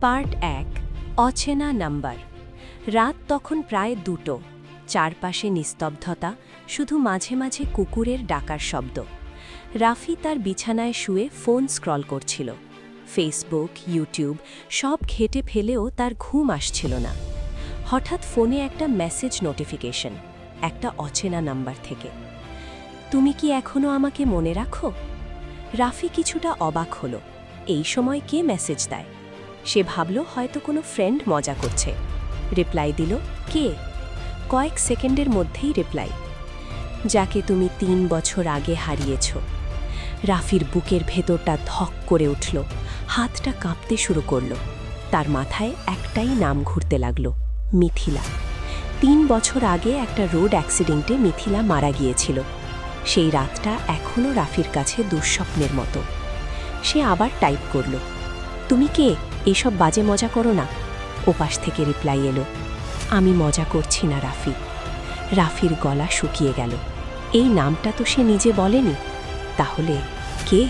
Part ১ অচেনা number. রাত তখন প্রায় ২টো। চারপাশে নিস্তব্ধতা, শুধু মাঝে মাঝে কুকুরের ডাকার শব্দ। রাফি তার বিছানায় শুয়ে ফোন স্ক্রল করছিল। ফেসবুক, ইউটিউব সব ঘেটে ফেলেও তার ঘুম আসছিল না। হঠাৎ ফোনে একটা মেসেজ নোটিফিকেশন, একটা অচেনা নাম্বার থেকে। তুমি কি এখনো আমাকে মনে রাখো? রাফি কিছুটা অবাক হলো। এই সময় কে মেসেজ দেয়? সে ভাবল হয়তো কোনো ফ্রেন্ড মজা করছে। রিপ্লাই দিল, কে? কয়েক সেকেন্ডের মধ্যেই রিপ্লাই, যাকে তুমি ৩ বছর আগে হারিয়েছ। রাফির বুকের ভেতরটা ধক করে উঠল, হাতটা কাঁপতে শুরু করল। তার মাথায় একটাই নাম ঘুরতে লাগল, মিথিলা। ৩ বছর আগে একটা রোড অ্যাক্সিডেন্টে মিথিলা মারা গিয়েছিল। সেই রাতটা এখনও রাফির কাছে দুঃস্বপ্নের মতো। সে আবার টাইপ করল, তুমি কে? এইসব বাজে মজা করো না। ওপাশ থেকে রিপ্লাই এলো, আমি মজা করছি না রাফি। রাফির গলা শুকিয়ে গেল। এই নামটা তো সে নিজে বলেনি। তাহলে কে?